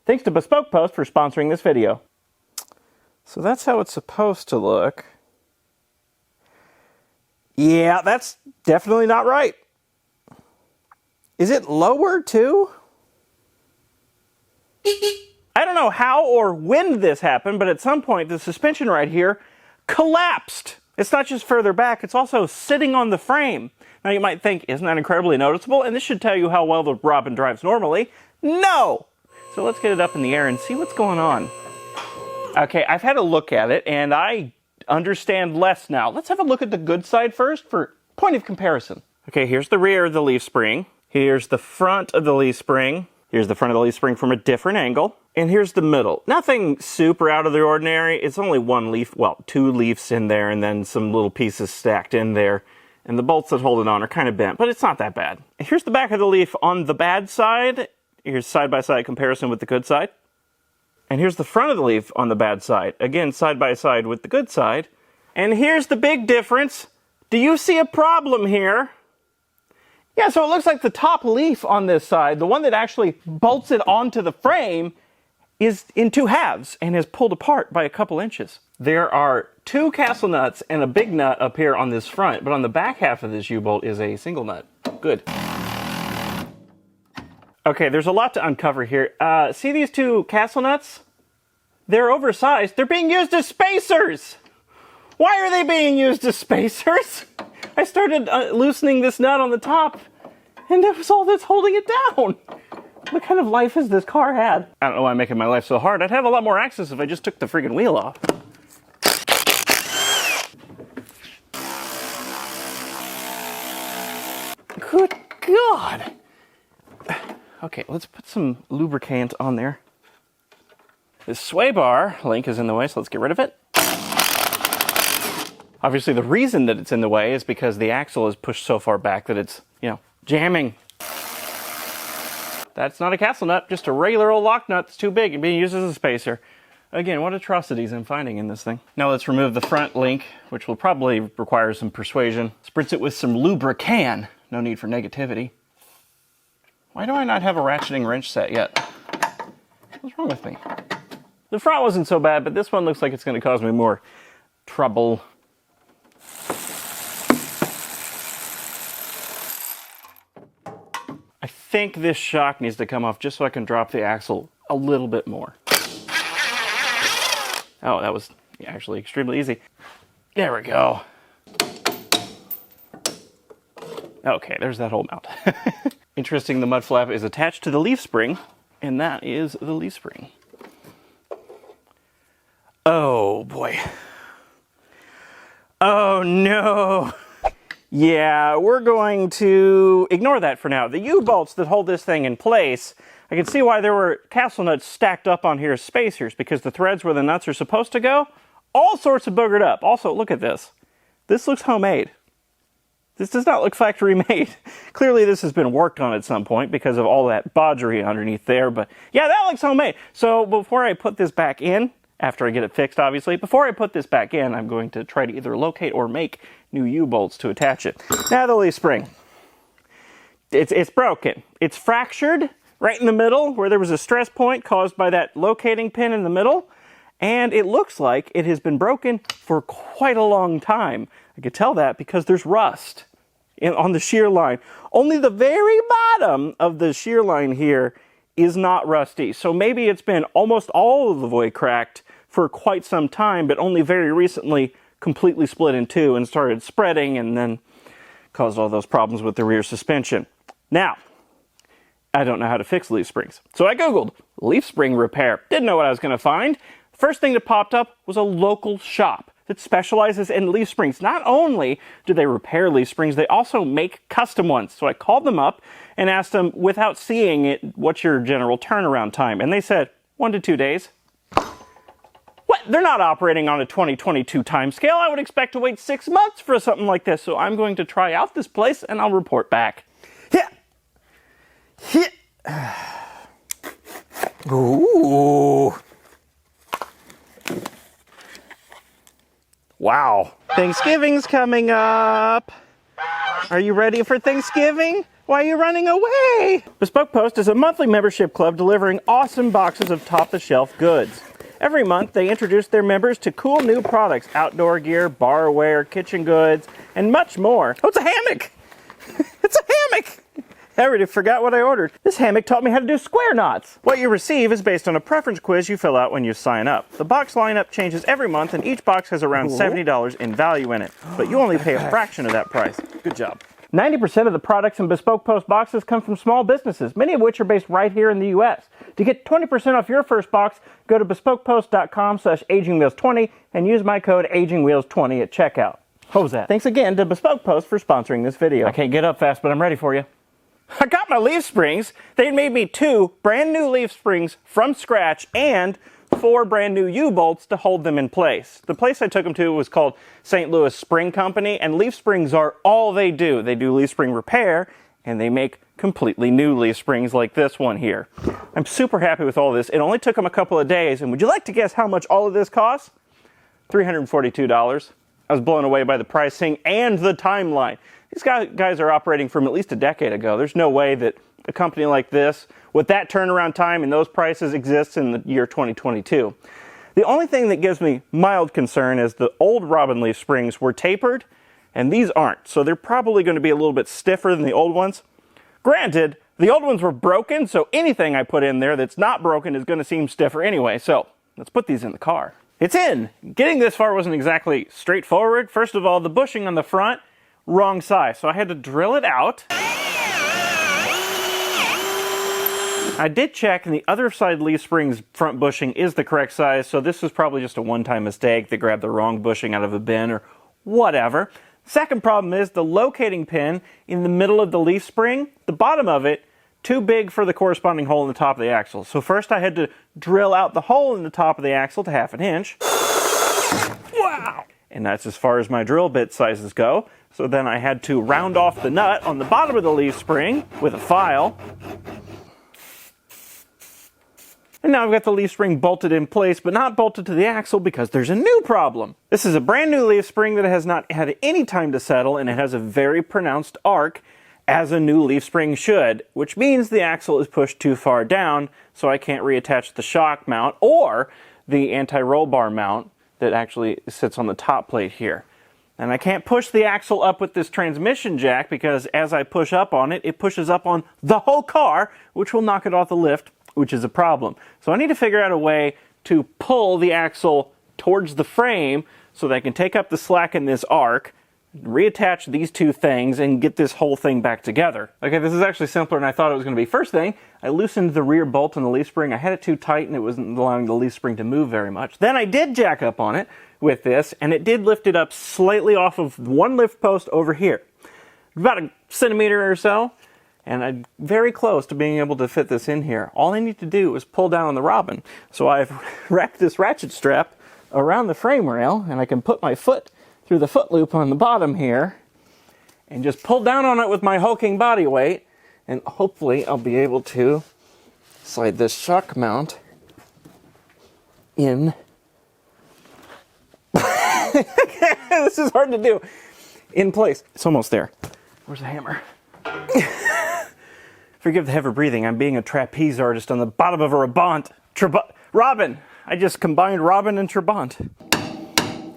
Thanks to Bespoke Post for sponsoring this video. So that's how it's supposed to look. Yeah, that's definitely not right. Is it lower too? I don't know how or when this happened, but at some point the suspension right here collapsed. It's not just further back, it's also sitting on the frame. Now you might think, isn't that incredibly noticeable? And this should tell you how well the Robin drives normally. No! So let's get it up in the air and see what's going on. Okay, I've had a look at it and I understand less now. Let's have a look at the good side first for point of comparison. Okay, here's the rear of the leaf spring. Here's the front of the leaf spring. Here's the front of the leaf spring from a different angle. And here's the middle. Nothing super out of the ordinary. It's only one leaf, well, two leaves in there and then some little pieces stacked in there. And the bolts that hold it on are kind of bent, but it's not that bad. Here's the back of the leaf on the bad side. Here's side-by-side comparison with the good side. And here's the front of the leaf on the bad side. Again, side-by-side with the good side. And here's the big difference. Do you see a problem here? Yeah, so it looks like the top leaf on this side, the one that actually bolts it onto the frame, is in two halves and is pulled apart by a couple inches. There are two castle nuts and a big nut up here on this front, but on the back half of this U-bolt is a single nut. Good. Okay, there's a lot to uncover here. See these two castle nuts? They're oversized. They're being used as spacers! Why are they being used as spacers? I started loosening this nut on the top, and that was all that's holding it down. What kind of life has this car had? I don't know why I'm making my life so hard. I'd have a lot more access if I just took the friggin' wheel off. Good God. Okay, let's put some lubricant on there. This sway bar link is in the way, so let's get rid of it. Obviously, the reason that it's in the way is because the axle is pushed so far back that it's, jamming. That's not a castle nut, just a regular old lock nut that's too big and being used as a spacer. Again, what atrocities I'm finding in this thing. Now let's remove the front link, which will probably require some persuasion. Spritz it with some lubricant. No need for negativity. Why do I not have a ratcheting wrench set yet? What's wrong with me? The front wasn't so bad, but this one looks like it's going to cause me more trouble. I think this shock needs to come off just so I can drop the axle a little bit more. Oh, that was actually extremely easy. There we go. Okay, there's that whole mount. Interesting, the mud flap is attached to the leaf spring, and that is the leaf spring. Oh boy. Oh no. Yeah, we're going to ignore that for now. The U-bolts that hold this thing in place, I can see why there were castle nuts stacked up on here as spacers, because the threads where the nuts are supposed to go, all sorts of boogered up. Also, look at this. This looks homemade. This does not look factory made. Clearly this has been worked on at some point because of all that bodgery underneath there, but yeah, that looks homemade. So before I put this back in, after I get it fixed obviously, before I put this back in, I'm going to try to either locate or make new U-bolts to attach it. Now the leaf spring. It's broken. It's fractured right in the middle where there was a stress point caused by that locating pin in the middle, and it looks like it has been broken for quite a long time. I could tell that because there's rust on the shear line. Only the very bottom of the shear line here is not rusty. So maybe it's been almost all of the way cracked for quite some time, but only very recently completely split in two and started spreading and then caused all those problems with the rear suspension. Now, I don't know how to fix leaf springs. So I Googled leaf spring repair. Didn't know what I was going to find. First thing that popped up was a local shop that specializes in leaf springs. Not only do they repair leaf springs, they also make custom ones. So I called them up and asked them, without seeing it, what's your general turnaround time? And they said, 1 to 2 days. What? They're not operating on a 2022 timescale. I would expect to wait 6 months for something like this. So I'm going to try out this place and I'll report back. Ooh. Wow. Thanksgiving's coming up. Are you ready for Thanksgiving? Why are you running away? Bespoke Post is a monthly membership club delivering awesome boxes of top-of-the-shelf goods. Every month, they introduce their members to cool new products, outdoor gear, barware, kitchen goods, and much more. Oh, it's a hammock! It's a hammock! I already forgot what I ordered. This hammock taught me how to do square knots. What you receive is based on a preference quiz you fill out when you sign up. The box lineup changes every month, and each box has around $70 in value in it. But you only pay a fraction of that price. Good job. 90% of the products in Bespoke Post boxes come from small businesses, many of which are based right here in the U.S. To get 20% off your first box, go to bespokepost.com/agingwheels20 and use my code agingwheels20 at checkout. What was that? Thanks again to Bespoke Post for sponsoring this video. I can't get up fast, but I'm ready for you. I got my leaf springs. They made me 2 brand new leaf springs from scratch and 4 brand new U-bolts to hold them in place. The place I took them to was called St. Louis Spring Company, and leaf springs are all they do. They do leaf spring repair, and they make completely new leaf springs like this one here. I'm super happy with all this. It only took them a couple of days, and would you like to guess how much all of this costs? $342. I was blown away by the pricing and the timeline. These guys are operating from at least a decade ago. There's no way that a company like this, with that turnaround time and those prices, exists in the year 2022. The only thing that gives me mild concern is the old Robin leaf springs were tapered, and these aren't. So they're probably going to be a little bit stiffer than the old ones. Granted, the old ones were broken, so anything I put in there that's not broken is going to seem stiffer anyway. So let's put these in the car. It's in! Getting this far wasn't exactly straightforward. First of all, the bushing on the front, wrong size, so I had to drill it out. I did check, and the other side leaf spring's front bushing is the correct size, so this was probably just a one-time mistake. They grabbed the wrong bushing out of a bin or whatever. Second problem is the locating pin in the middle of the leaf spring, the bottom of it, too big for the corresponding hole in the top of the axle. So first I had to drill out the hole in the top of the axle to 1/2 inch. Wow! And that's as far as my drill bit sizes go. So then I had to round off the nut on the bottom of the leaf spring with a file. And now I've got the leaf spring bolted in place, but not bolted to the axle because there's a new problem. This is a brand new leaf spring that has not had any time to settle, and it has a very pronounced arc, as a new leaf spring should, which means the axle is pushed too far down, so I can't reattach the shock mount or the anti-roll bar mount that actually sits on the top plate here. And I can't push the axle up with this transmission jack because as I push up on it, it pushes up on the whole car, which will knock it off the lift, which is a problem. So I need to figure out a way to pull the axle towards the frame so that I can take up the slack in this arc, reattach these two things, and get this whole thing back together. Okay, this is actually simpler than I thought it was going to be. First thing, I loosened the rear bolt on the leaf spring. I had it too tight and it wasn't allowing the leaf spring to move very much. Then I did jack up on it with this, and it did lift it up slightly off of one lift post over here. About a centimeter or so. And I'm very close to being able to fit this in here. All I need to do is pull down on the Robin. So I've wrapped this ratchet strap around the frame rail, and I can put my foot through the foot loop on the bottom here, and just pull down on it with my hulking body weight, and hopefully I'll be able to slide this shock mount in. This is hard to do. In place. It's almost there. Where's the hammer? Forgive the heavy breathing. I'm being a trapeze artist on the bottom of a Robin. I just combined Robin and Trabant.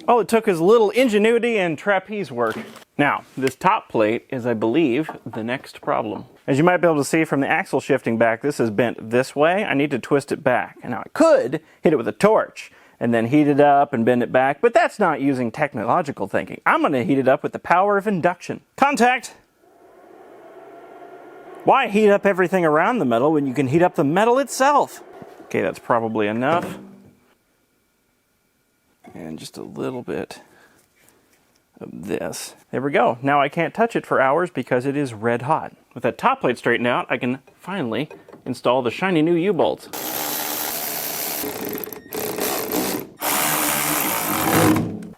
All it took is a little ingenuity and trapeze work. Now, this top plate is, I believe, the next problem. As you might be able to see from the axle shifting back, this is bent this way. I need to twist it back. And now I could hit it with a torch and then heat it up and bend it back, but that's not using technological thinking. I'm going to heat it up with the power of induction. Contact! Why heat up everything around the metal when you can heat up the metal itself? Okay, that's probably enough. And just a little bit of this. There we go. Now I can't touch it for hours because it is red hot. With that top plate straightened out, I can finally install the shiny new U-bolts.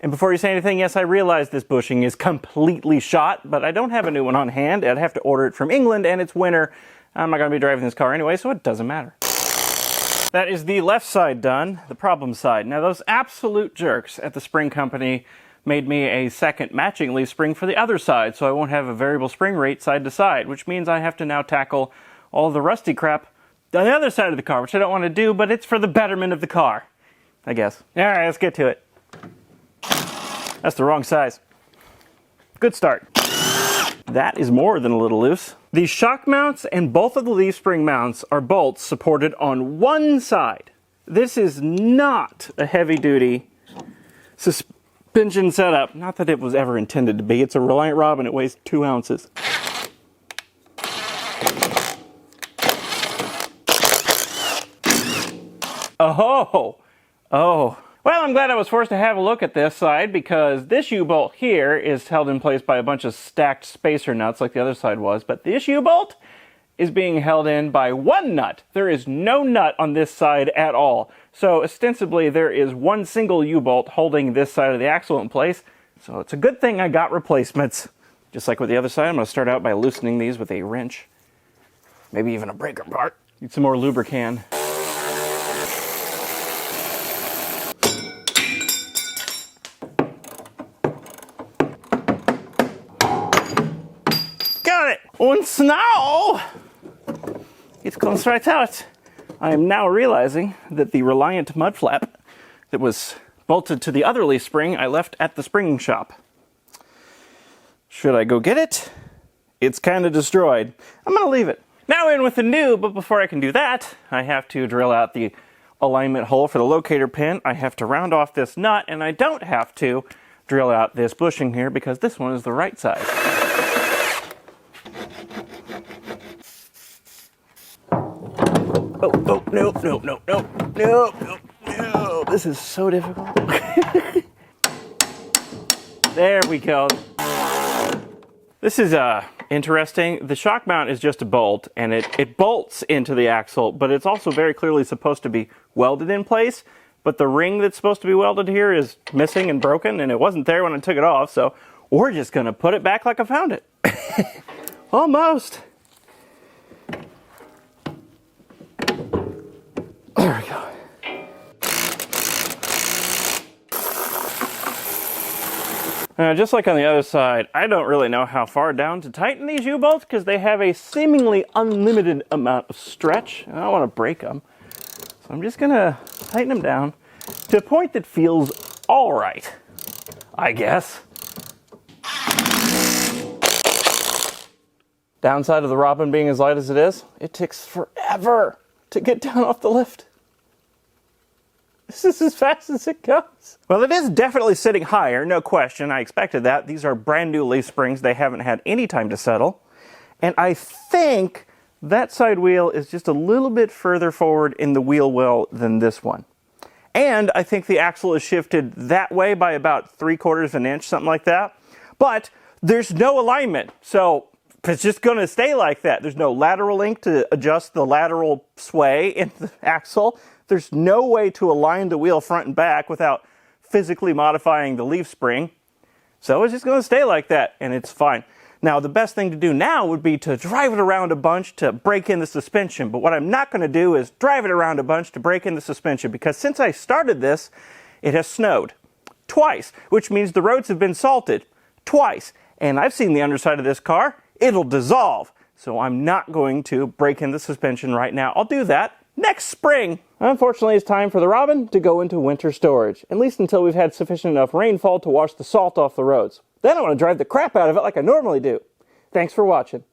And before you say anything, yes, I realize this bushing is completely shot, but I don't have a new one on hand. I'd have to order it from England, and it's winter. I'm not going to be driving this car anyway, so it doesn't matter. That is the left side done, the problem side. Now, those absolute jerks at the Spring Company made me a second matching leaf spring for the other side, so I won't have a variable spring rate side to side, which means I have to now tackle all the rusty crap on the other side of the car, which I don't want to do, but it's for the betterment of the car, I guess. All right, let's get to it. That's the wrong size. Good start. That is more than a little loose. The shock mounts and both of the leaf spring mounts are bolts supported on one side. This is not a heavy-duty suspension setup. Not that it was ever intended to be. It's a Reliant Robin. It weighs 2 ounces. Oh, oh. Well, I'm glad I was forced to have a look at this side because this U-bolt here is held in place by a bunch of stacked spacer nuts like the other side was, but this U-bolt is being held in by one nut. There is no nut on this side at all. So ostensibly there is one single U-bolt holding this side of the axle in place. So it's a good thing I got replacements. Just like with the other side, I'm going to start out by loosening these with a wrench. Maybe even a breaker part. Need some more lubricant. And now it comes right out. I am now realizing that the Reliant mud flap that was bolted to the other leaf spring I left at the spring shop. Should I go get it? It's kind of destroyed. I'm going to leave it. Now in with the new, but before I can do that, I have to drill out the alignment hole for the locator pin. I have to round off this nut, and I don't have to drill out this bushing here because this one is the right size. Oh, no. This is so difficult. There we go. This is interesting. The shock mount is just a bolt, and it bolts into the axle, but it's also very clearly supposed to be welded in place. But the ring that's supposed to be welded here is missing and broken, and it wasn't there when I took it off, so we're just going to put it back like I found it. Almost. There we go. Just like on the other side, I don't really know how far down to tighten these U-bolts because they have a seemingly unlimited amount of stretch, and I don't want to break them. So I'm just going to tighten them down to a point that feels all right, I guess. Downside of the Robin being as light as it is, it takes forever to get down off the lift. This is as fast as it goes. Well, it is definitely sitting higher, no question. I expected that. These are brand new leaf springs. They haven't had any time to settle. And I think that side wheel is just a little bit further forward in the wheel well than this one. And I think the axle is shifted that way by about 3/4 of an inch, something like that. But there's no alignment. So it's just going to stay like that. There's no lateral link to adjust the lateral sway in the axle. There's no way to align the wheel front and back without physically modifying the leaf spring. So it's just going to stay like that, and it's fine. Now, the best thing to do now would be to drive it around a bunch to break in the suspension. But what I'm not going to do is drive it around a bunch to break in the suspension, because since I started this, it has snowed twice, which means the roads have been salted twice. And I've seen the underside of this car. It'll dissolve. So I'm not going to break in the suspension right now. I'll do that next spring. Unfortunately, it's time for the Robin to go into winter storage, at least until we've had sufficient enough rainfall to wash the salt off the roads. Then I want to drive the crap out of it like I normally do. Thanks for watching.